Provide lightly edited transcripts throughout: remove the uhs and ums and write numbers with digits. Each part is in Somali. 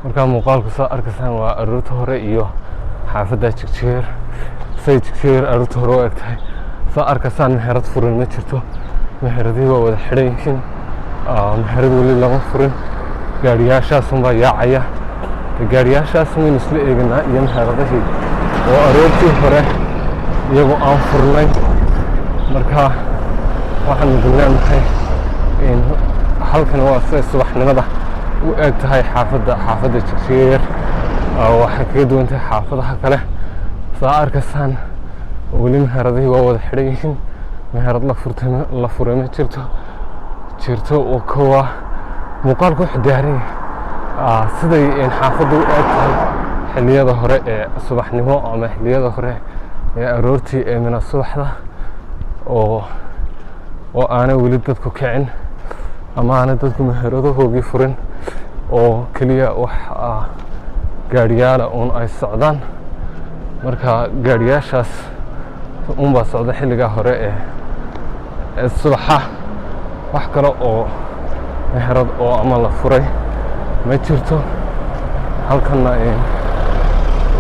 markaa muuqaalku saa arkaysaan waa aroorta hore iyo xaafadda Jigjigeer. say Jigjigeer aroorta hore u eg tahay. saa arkaysaan meherad furan ma jirto, meheradii waa wada xidhan yihiin. meherad weli lama furin, gaariyaashaasunbaa yaacaya. gaariyaashaas waynu isla eeganaa iyo meheradihii oo aroortii hore iyagoo aan furnayn. marka waxaanu leenahay halkan waa siday subaxnimada u eg tahay xaafadda Jigjigeer. waxay kaga duwan tahay xaafadaha kale. saa arkaysaan weli meheradihii waa wada xidhan yihiin, meherad la furay ma jirto oo kuwa muuqaalku wuxuu daaran yahay siday xaafaddu u eg tahay xilliyada hore ee subaxnimo ama xilliyada hore ee aroortii ee mina subaxda oo aanay weli dadku kicin ama aanay dadku meheradahoogii furin oo keliya wax gaariyaala uun ay socdaan. marka gaariyaashaas unbaa socda xilligaa hore ee subaxa. wax kale oo meherad oo ama la furay ma jirto halkanna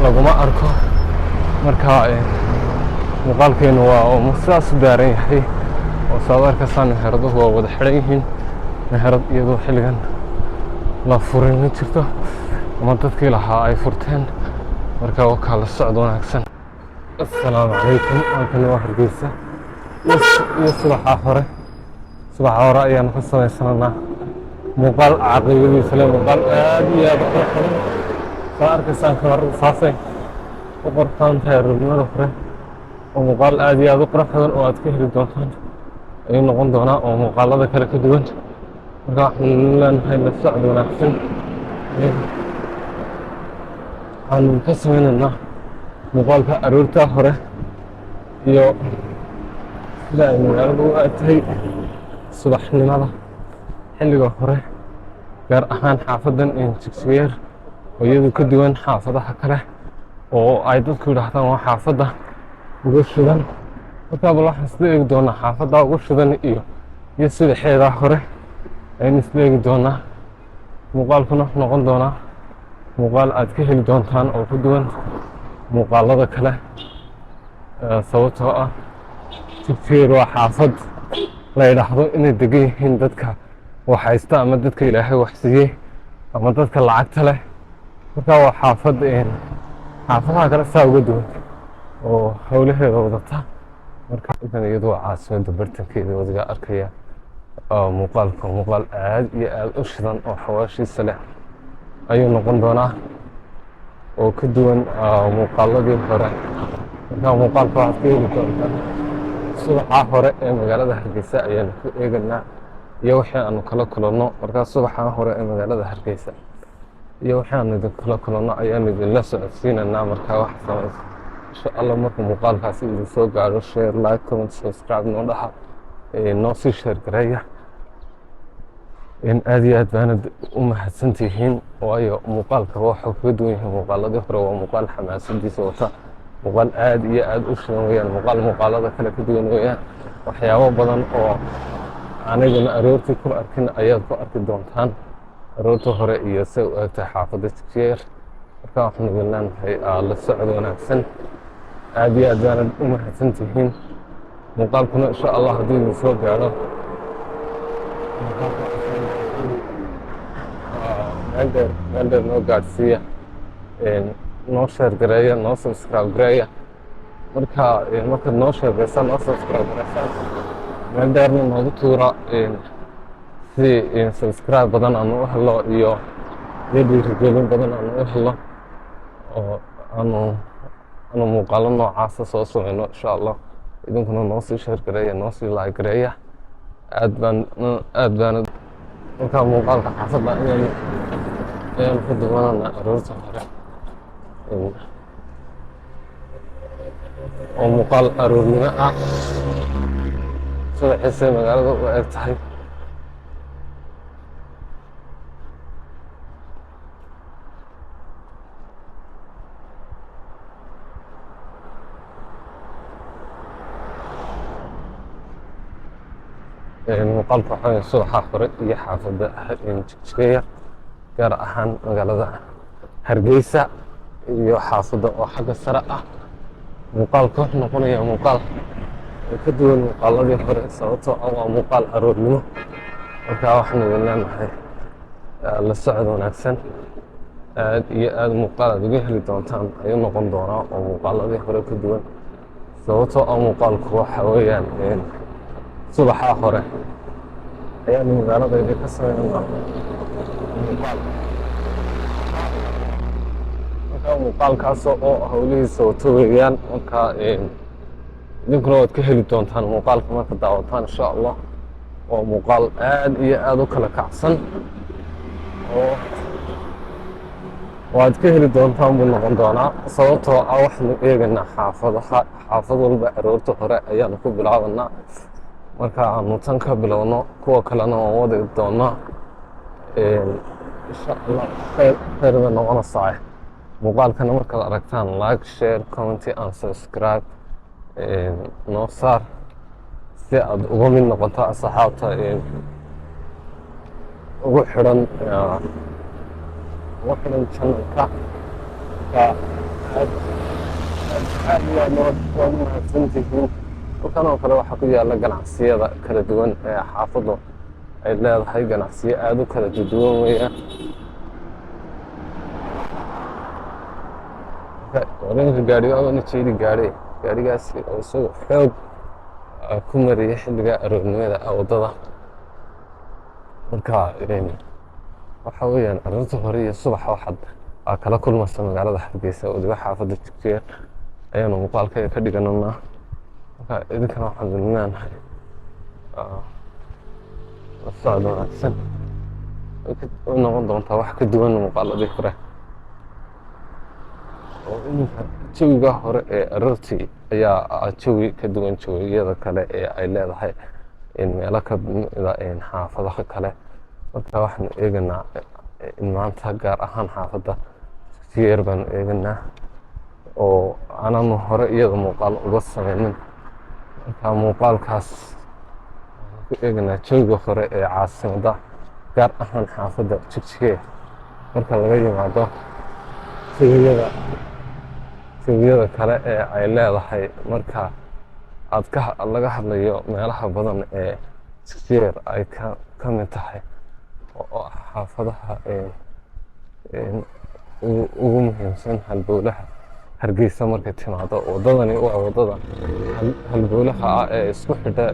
laguma arko. marka muuqaalkeenu waa sidaas u daaran yahay oo saad arkaysaan meheraduhu waa wada xidhan yihiin. meherad iyadoo xilligan la furin ma jirto ama dadkii lahaa ay furteen. marka waa kala socod wanaagsan. assalaamu calaykum, halkani waa Hargeysa iyo subaxa hore ayaanu ka samaysananaa muuqaal caqiibadiisa leh, muuqaal aad iyo aad u qurux badan. saa arkaysaan kamarada saasay u qortaan tahay aroornimada hore oo muuqaal aad iyo aad u qurux badan oo aad ka heli doontaan ayuu noqon doonaa oo muuqaalada kale ka duwan. marka waxaanu leenahay la socod wanaagsan. waxaanu ka sameynaynaa muuqaalka aroorta hore iyo sida ay magaaladu u eg tahay subaxnimada xilliga hore, gaar ahaan xaafaddan Jigjigeer oo iyadu ka duwan xaafadaha kale oo ay dadku yidhaahdaan waa xaafadda ugu shidan. markaa bal waxaan isla eegi doonaa xaafadda ugu shidan iyo subaxeedaa hore ayaynu isla eegi doonaa. muuqaalkuna wuxuu noqon doonaa muuqaal aad ka heli doontaan oo ka duwan muuqaalada kale sababtoo ah Jigjigeer waa xaafad la yidhaahdo inay degan yihiin dadka wax haysta ama dadka ilaahay wax siiyey ama dadka lacagta leh. markaa waa xaafadaha kale saa uga duwan oo howlaheeda wadata. marka intan iyadu waa caasimadda bartankeeda wadiga arkaya. muuqaalka muuqaal aad iyo aad u shidan oo xawaashiisa leh ayuu noqon doonaa oo ka duwan muuqaaladii hore. markaa muuqaalka waxaad ka heli doontaa subaxa hore ee magaalada Hargeysa ayaanu ku eeganaa iyo wixii aanu kala kulanno. markaa subaxa hore ee magaalada Hargeysa iyo wixii aanu idin kala kulanno ayaanu idinla socodsiinaynaa. markaa wax samaysa insha allah marka muuqaalkaasi idin soo gaadho share, like, comment, subscribe noo dhaha, noo sii share gareeya. aad iyo aad baanad u mahadsantihiin waayo muuqaalka waxuu kaga duwan yahay muuqaaladii hore. waa muuqaal xamaasadiisa wata, muuqaal aad iyo aad u shidan weyaan, muuqaalada kale ka duwan weyaan. waxyaabo badan oo aniguna aroortii ku arkin ayaad ku arki doontaan aroorta hore iyo say u eg tahay xaafadda Jigjigeer. markaa waxaan idin leenahay la socod wanaagsan. aad iyo aad baanad u mahadsantihiin. muuqaalkuna insha allah haddii idin soo gaadho meel dheer noo gaadhsiiya, noo sheer gareeya, noo subscribe gareeya. markaad noo sheegaysaan, noo subscribe gareysaan, meel dheerna noogu tuura si subscribe badan aanu u helo iyo dhiirigelin badan aanu u helo oo aanu muuqaalo noocaasa soo sameyno insha allah. idinkuna noo sii sheer gareeya, noo sii like gareeya. aad baana markaa muuqaalka xaafadda ayaanu ka duwanana aroorta hore oo muuqaal aroornimo ah subaxiisay magaalada u eg tahay. muuqaalka waxaa subaxa hore iyo xaafadda Jigjigeer gaar ahaan magaalada Hargeysa iyo xaafadda oo xagga sare ah. Muuqaalka wuxuu noqonayaa muuqaal ka duwan muuqaaladii hore sababtoo ah waa muuqaal aroornimo. Markaa waxaan idin leenahay la socod wanaagsan, aad iyo aad muuqaal aad uga heli doontaan ayuu noqon doonaa oo muuqaaladii hore ka duwan sababtoo ah muuqaalku waxa weeyaan subaxa hore ayaan magaaladayda ka sameynaa muuqaal. Markaa muuqaalkaas oo hawlihiisa wato weeyaan. Markaa idinkuna waad ka heli doontaan muuqaalka marka daawataan insha Allah. waa muuqaal aad iyo aad u kala kacsan oo waad ka heli doontaan buu noqon doonaa sababtoo ah waxaanu eegaynaa xaafad walba aroorta hore ayaanu ku bilaabanaa. Marka aanu tan ka bilowno kuwa kalena waan wadi doonaa insha Allah. khayr bay noqonaysaa. muuqaalkana markaad aragtaan like, share, comment and subscribe noo saar si aad uga mid noqoto asxaabta ugu xidhan channelka. aad iyo aad waad mahadsantihiin. halkan oo kale waxaa ku yaala ganacsiyada kala duwan ee xaafaddu ay leedahay. ganacsiyo aad u kala duwan weeyaan. wadanka gaadhigaabana jeedi gaadhigaasi oo isagoo xoog ku mariyay xilliga aroornimada waddada. marka waxa weeyaan aroorta hore iyo subaxa waxaad kala kulmaysa magaalada Hargeysa weliba xaafadda Jigjiga ayaanu muuqaalkayga ka dhigananaa. marka idinkana waxaan idin leenahay la socod wanaagsan. way noqon doontaa wax ka duwan muuqaaladii hore oo iminka jawiga hore ee aroortii ayaa jawi ka duwan jawiyada kale ee ay leedahay meelo ka mida xaafadaha kale. marka waxaanu eeganaa maanta gaar ahaan xaafadda Jigjiga baanu eeganaa oo aananu hore iyada muuqaal uga sameynin. marka muuqaalkaas waxaan ku eeganaa jawiga hore ee caasimadda gaar ahaan xaafadda Jigjiga. marka laga yimaado jawiyada kale ee ay leedahay marka laga hadlayo meelaha badan ee Jigjiga ay ka mid tahay oo xaafadaha ugu muhiimsan halbowlaha Hargeysa markay timaado. waddadani waa waddada halbowlaha ah ee isku xidha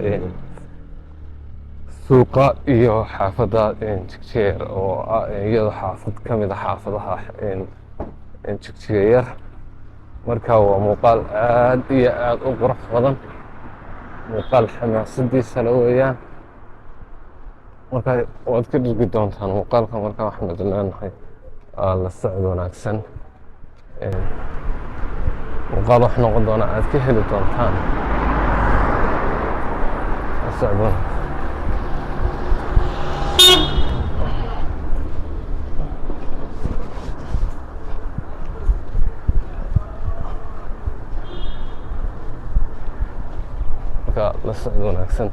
suuqa iyo xaafadda Jigjiga oo iyadoo xaafad ka mid ah xaafadaha Jigjiga yar. marka waa muuqaal aad iyo aad u qurux badan, muuqaal xamaasadiisa la weeyaan. marka waad ka dhigi doontaan muuqaalka. marka waxaan idin leenahay la socod wanaagsan. muuqaal wax noqon doona aad ka heli doontaan la socod wanaagsan. la socod wanaagsan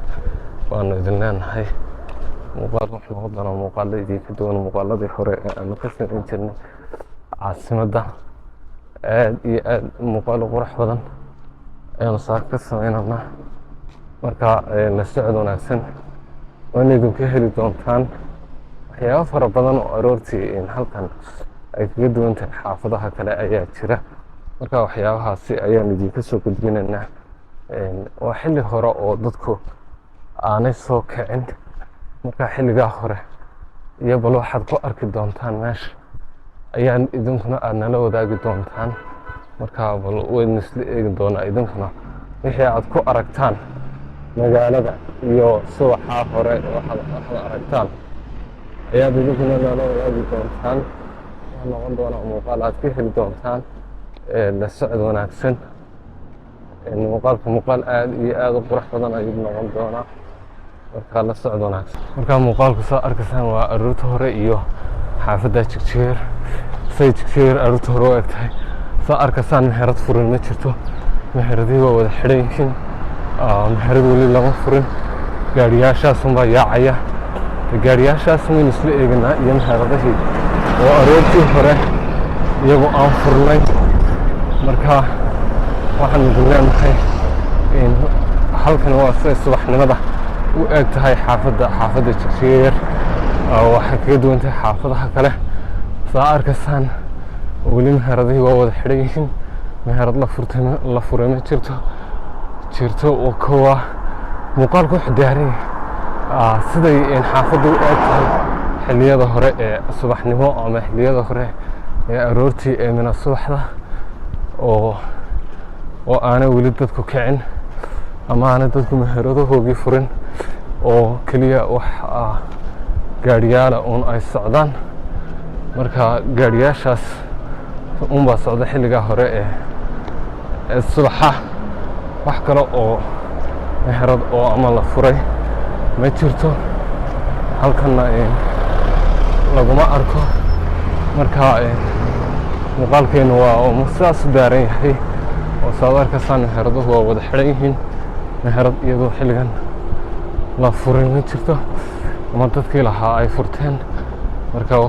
waanu idin leenahay. muuqaal wax noqon doona muuqaaladii ka duwan muuqaaladii hore ee aanu ka samayn jirnay caasimadda. aad iyo aad muuqaal qurux badan ayaanu saa ka sameynanaa. marka la socod wanaagsan waana idinka heli doontaan waxyaabo fara badan oo aroortii halkan ay kaga duwan tahay xaafadaha kale ayaa jira. marka waxyaabahaasi ayaan idinka soo gudbinaynaa. waa xilli hore oo dadku aanay soo kicin. marka xilligaa hore iyo bal waxaad ku arki doontaan meesha ayaan idinkuna aad nala wadaagi doontaan. marka bal waynu isla eegi doonaa. idinkuna wixii aad ku aragtaan magaalada iyo subaxa hore waxaad aragtaan ayaad idinkuna nala wadaagi doontaan. waxaa noqon doonaa muuqaal aad ka heli doontaan la socod wanaagsan. muuqaalka muuqaal aad iyo aad u qurux badan ayuu noqon doonaa. marka la socod wanaagsan. marka muuqaalku soo arkaysaan waa aroorta hore iyo xaafadda Jigjiga. say Jigjiga aroorta hore u egtahay soo arkaysaan meherad furin ma jirto. meheradii waa wada xidhan yihiin. meherad weli lama furin. gaadhiyaashaasunbaa yaacaya. gaadhiyaashaas waynu isla eeganaa iyo meheradihii oo aroortii hore iyagoo aan furnayn. Marka waxaan idin leenahay halkan waa siday subaxnimada u eg tahay xaafadda Jigjiga yar. Waxay kaga duwan tahay xaafadaha kale. saa arkaysaan weli meheradihii waa wada xidhan yihiin. meherad la furay ma jirto oo kowa muuqaalku wuxuu daaran yahay siday xaafaddu u eg tahay xilliyada hore ee subaxnimo ama xilliyada hore ee aroortii ee mina subaxda oo aanay weli dadku kicin ama aanay dadku meheradahoogii furin oo keliya wax gaadhiyaala uun ay socdaan. marka gaadhiyaashaas unbaa socda xilligaa hore ee subaxa. wax kale oo meherad oo ama la furay ma jirto halkanna laguma arko. marka muuqaalkeenu waa sidaas u daaran yahay oo saad arkaysaan meheraduhu waa wada xidhan yihiin. meherad iyadoo xilligan la furay ma jirto ama dadkii lahaa ay furteen. marka